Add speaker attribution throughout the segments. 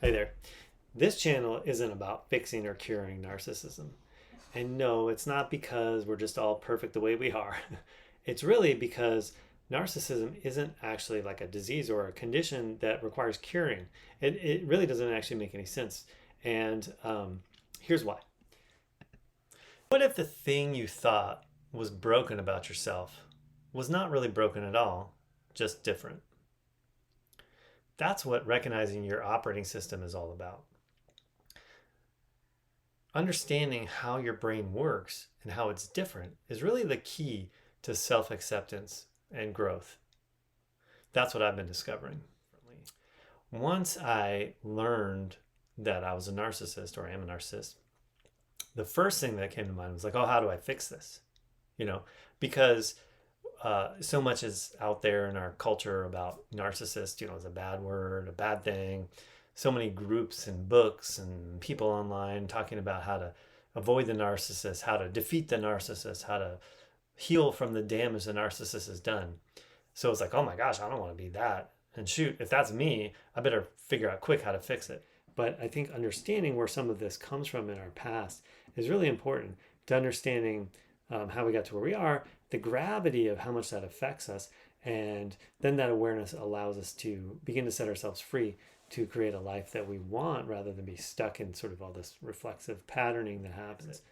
Speaker 1: Hey there. This channel isn't about fixing or curing narcissism. And no, it's not because we're just all perfect the way we are. It's really because narcissism isn't actually like a disease or a condition that requires curing. It really doesn't actually make any sense. And here's why. What if the thing you thought was broken about yourself was not really broken at all, just different? That's what recognizing your operating system is all about. Understanding how your brain works and how it's different is really the key to self-acceptance and growth. That's what I've been discovering. Once I learned that I was a narcissist, or am a narcissist, the first thing that came to mind was like, oh, how do I fix this? Because so much is out there in our culture about narcissist, it's a bad word, a bad thing. So many groups and books and people online talking about how to avoid the narcissist, how to defeat the narcissist, how to heal from the damage the narcissist has done. So it's like, oh my gosh, I don't want to be that. And shoot, if that's me, I better figure out quick how to fix it. But I think understanding where some of this comes from in our past is really important to understanding how we got to where we are, the gravity of how much that affects us, and then that awareness allows us to begin to set ourselves free to create a life that we want rather than be stuck in sort of all this reflexive patterning that happens.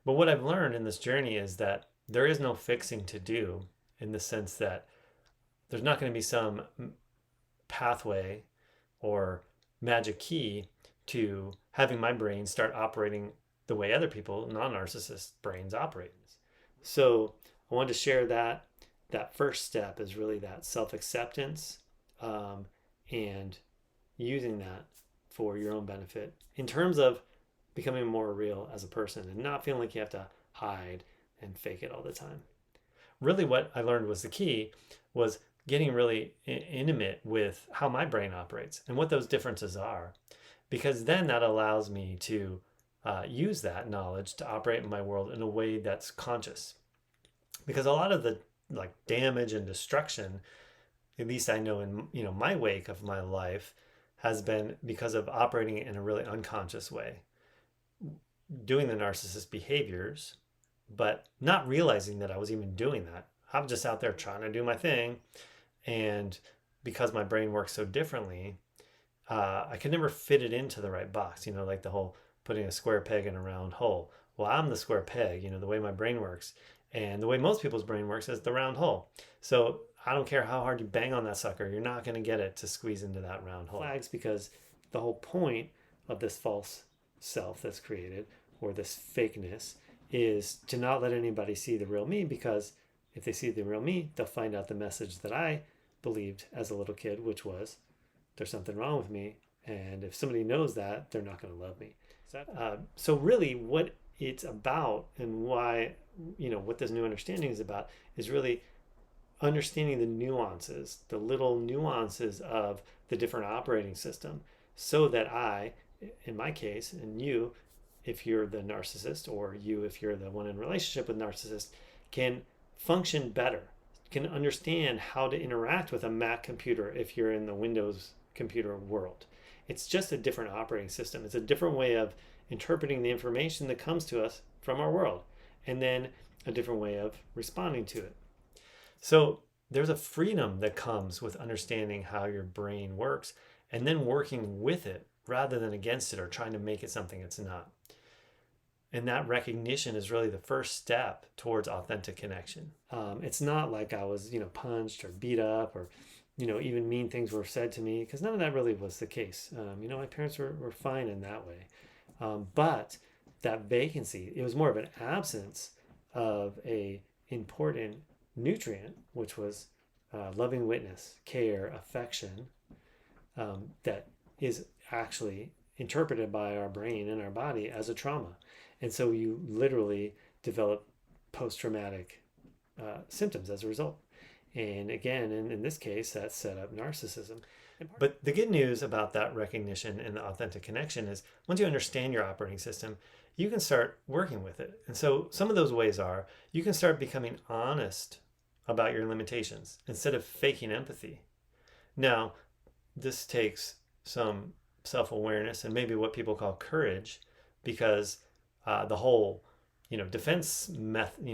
Speaker 1: But what I've learned in this journey is that there is no fixing to do, in the sense that there's not going to be some pathway or magic key to having my brain start operating the way other people, non-narcissist brains operate. So I wanted to share that first step is really that self-acceptance, and using that for your own benefit in terms of becoming more real as a person and not feeling like you have to hide and fake it all the time. Really what I learned was the key was getting really intimate with how my brain operates and what those differences are, because then that allows me to use that knowledge to operate in my world in a way that's conscious. Because a lot of the damage and destruction, at least I know in my wake of my life, has been because of operating in a really unconscious way, doing the narcissist behaviors, but not realizing that I was even doing that. I'm just out there trying to do my thing, and because my brain works so differently, I could never fit it into the right box. Like the whole putting a square peg in a round hole. Well, I'm the square peg, the way my brain works. And the way most people's brain works is the round hole. So I don't care how hard you bang on that sucker, you're not going to get it to squeeze into that round hole. Flags, because the whole point of this false self that's created, or this fakeness, is to not let anybody see the real me, because if they see the real me, they'll find out the message that I believed as a little kid, which was there's something wrong with me. And if somebody knows that, they're not going to love me. So really what it's about, and why, what this new understanding is about, is really understanding the nuances, the little nuances of the different operating system, so that I, in my case, and you, if you're the narcissist, or you, if you're the one in relationship with narcissist, can function better, can understand how to interact with a Mac computer if you're in the Windows computer world. It's just a different operating system. It's a different way of interpreting the information that comes to us from our world, and then a different way of responding to it. So there's a freedom that comes with understanding how your brain works and then working with it rather than against it or trying to make it something it's not. And that recognition is really the first step towards authentic connection. It's not like I was, punched or beat up, or even mean things were said to me, because none of that really was the case. My parents were fine in that way. But that vacancy, it was more of an absence of a important nutrient, which was loving witness, care, affection, that is actually interpreted by our brain and our body as a trauma. And so you literally develop post-traumatic symptoms as a result. And again, in this case, that set up narcissism. But the good news about that recognition and the authentic connection is once you understand your operating system, you can start working with it. And so some of those ways are, you can start becoming honest about your limitations instead of faking empathy. Now, this takes some self-awareness and maybe what people call courage, because the whole defense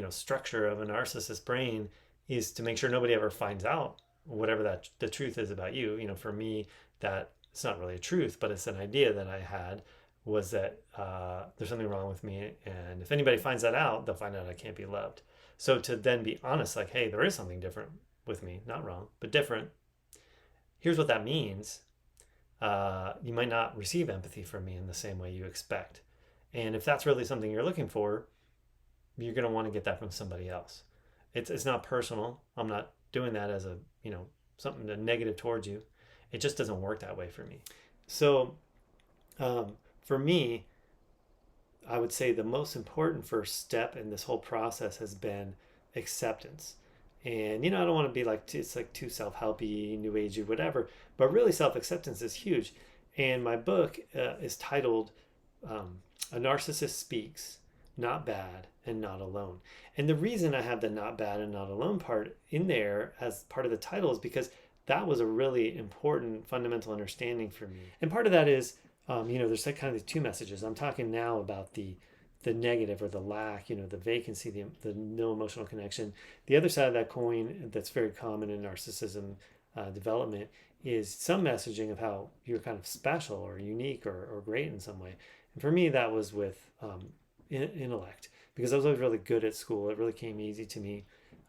Speaker 1: structure of a narcissist brain is to make sure nobody ever finds out whatever that the truth is about you. For me, that it's not really a truth, but it's an idea that I had, was that there's something wrong with me, and if anybody finds that out, they'll find out I can't be loved. So to then be honest, like, hey, there is something different with me, not wrong, but different. Here's what that means. You might not receive empathy from me in the same way you expect. And if that's really something you're looking for, you're going to want to get that from somebody else. It's not personal. I'm not doing that as a, something negative towards you. It just doesn't work that way for me. So for me, I would say the most important first step in this whole process has been acceptance. And, I don't want to be like, it's like too self-helpy, new agey, whatever, but really self-acceptance is huge. And my book is titled A Narcissist Speaks, Not Bad and Not Alone. And the reason I have the not bad and not alone part in there as part of the title is because that was a really important fundamental understanding for me. And part of that is, there's like kind of these two messages. I'm talking now about the negative or the lack, the vacancy, the no emotional connection. The other side of that coin that's very common in narcissism development is some messaging of how you're kind of special or unique or great in some way. And for me, that was with intellect, because I was always really good at school. It really came easy to me.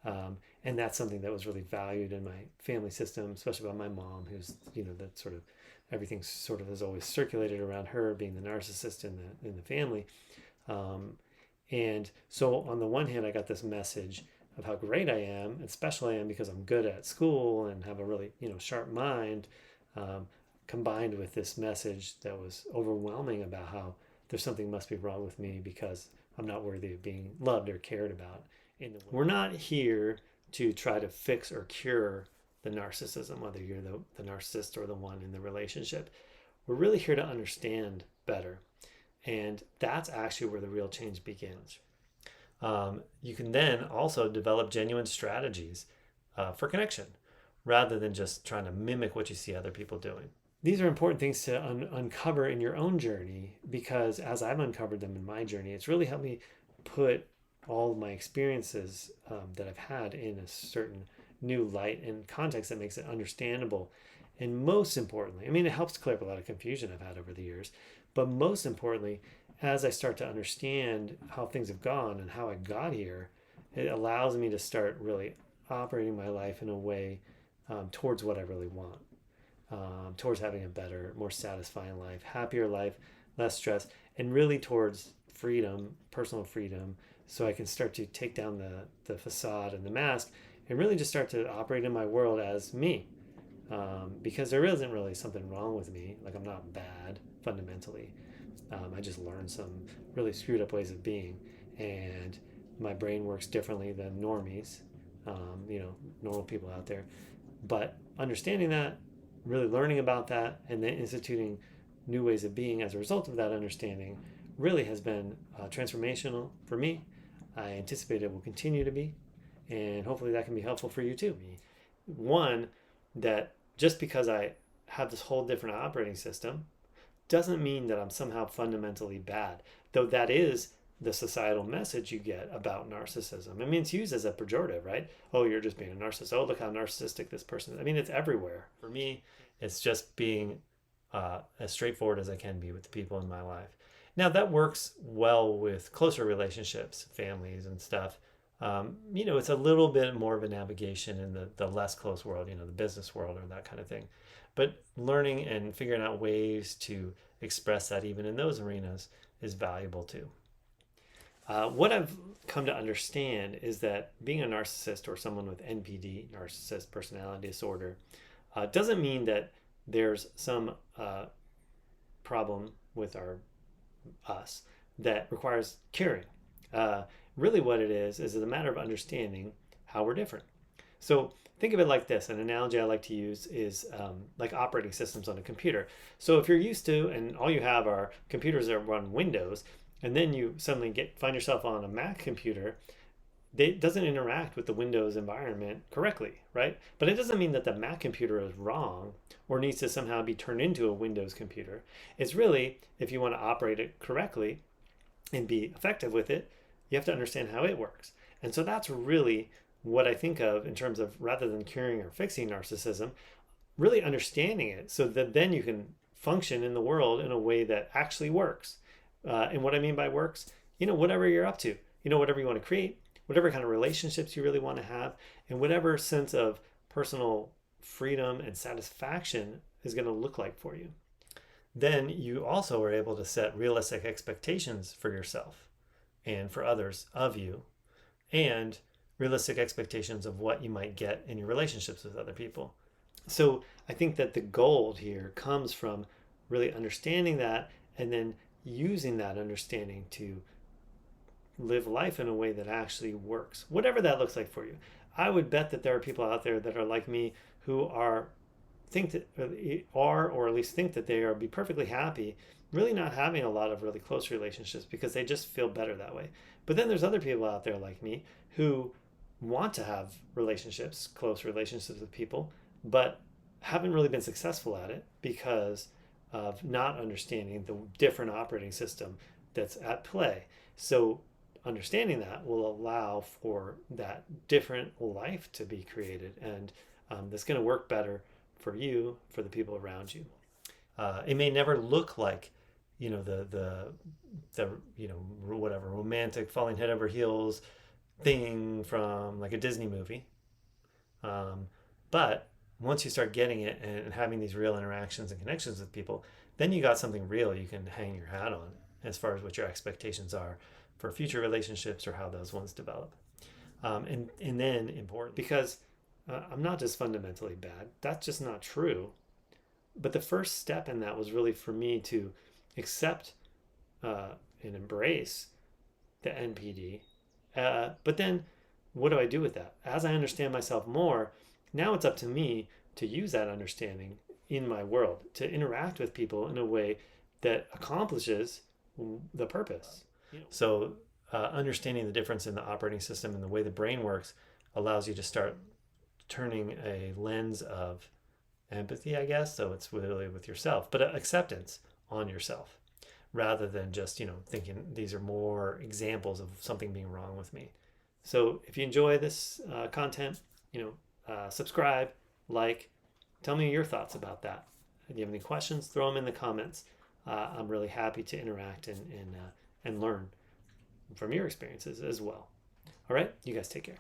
Speaker 1: And that's something that was really valued in my family system, especially by my mom, who's, that sort of everything sort of has always circulated around her being the narcissist in the family. And so on the one hand, I got this message of how great I am and special I am because I'm good at school and have a really, sharp mind, combined with this message that was overwhelming about how there's something must be wrong with me because I'm not worthy of being loved or cared about. We're not here to try to fix or cure the narcissism, whether you're the narcissist or the one in the relationship. We're really here to understand better. And that's actually where the real change begins. You can then also develop genuine strategies for connection rather than just trying to mimic what you see other people doing. These are important things to uncover in your own journey, because as I've uncovered them in my journey, it's really helped me put all of my experiences that I've had in a certain new light and context that makes it understandable. And most importantly, it helps clear up a lot of confusion I've had over the years. But most importantly, as I start to understand how things have gone and how I got here, it allows me to start really operating my life in a way towards what I really want, towards having a better, more satisfying life, happier life, less stress, and really towards freedom, personal freedom, so I can start to take down the facade and the mask and really just start to operate in my world as me. Because there isn't really something wrong with me. Like, I'm not bad fundamentally. I just learned some really screwed up ways of being, and my brain works differently than normies, normal people out there. But understanding that, really learning about that, and then instituting new ways of being as a result of that understanding really has been transformational for me. I anticipate it will continue to be, and hopefully that can be helpful for you too. One, that just because I have this whole different operating system doesn't mean that I'm somehow fundamentally bad, though that is the societal message you get about narcissism. It's used as a pejorative, right? Oh, you're just being a narcissist. Oh, look how narcissistic this person is. It's everywhere. For me, it's just being as straightforward as I can be with the people in my life. Now, that works well with closer relationships, families and stuff. It's a little bit more of a navigation in the less close world, the business world or that kind of thing. But learning and figuring out ways to express that even in those arenas is valuable too. What I've come to understand is that being a narcissist or someone with NPD, narcissist personality disorder, doesn't mean that there's some problem with us that requires curing. Really what it is a matter of understanding how we're different. So think of it like this. An analogy I like to use is like operating systems on a computer. So if you're used to, and all you have are computers that run Windows, and then you suddenly find yourself on a Mac computer, it doesn't interact with the Windows environment correctly, right? But it doesn't mean that the Mac computer is wrong or needs to somehow be turned into a Windows computer. It's really, if you want to operate it correctly and be effective with it, you have to understand how it works. And so that's really what I think of in terms of, rather than curing or fixing narcissism, really understanding it so that then you can function in the world in a way that actually works. And what I mean by works, whatever you're up to, whatever you want to create, whatever kind of relationships you really want to have, and whatever sense of personal freedom and satisfaction is going to look like for you. Then you also are able to set realistic expectations for yourself and for others of you, and realistic expectations of what you might get in your relationships with other people. So I think that the gold here comes from really understanding that and then using that understanding to live life in a way that actually works, whatever that looks like for you. I would bet that there are people out there that are like me who think that or at least think that they are be perfectly happy really not having a lot of really close relationships because they just feel better that way. But then there's other people out there like me who want to have relationships, close relationships with people, but haven't really been successful at it because of not understanding the different operating system that's at play. So understanding that will allow for that different life to be created, and that's going to work better for you, for the people around you. It may never look like, the whatever romantic falling head over heels thing from like a Disney movie, but once you start getting it and having these real interactions and connections with people, then you got something real you can hang your hat on as far as what your expectations are for future relationships or how those ones develop. And then important, because I'm not just fundamentally bad. That's just not true. But the first step in that was really for me to accept and embrace the NPD. But then what do I do with that? As I understand myself more, now it's up to me to use that understanding in my world, to interact with people in a way that accomplishes the purpose. So understanding the difference in the operating system and the way the brain works allows you to start turning a lens of empathy, I guess. So it's really with yourself, but acceptance on yourself rather than just, thinking these are more examples of something being wrong with me. So if you enjoy this content, subscribe, like, tell me your thoughts about that. If you have any questions, throw them in the comments. I'm really happy to interact and learn from your experiences as well. All right, you guys take care.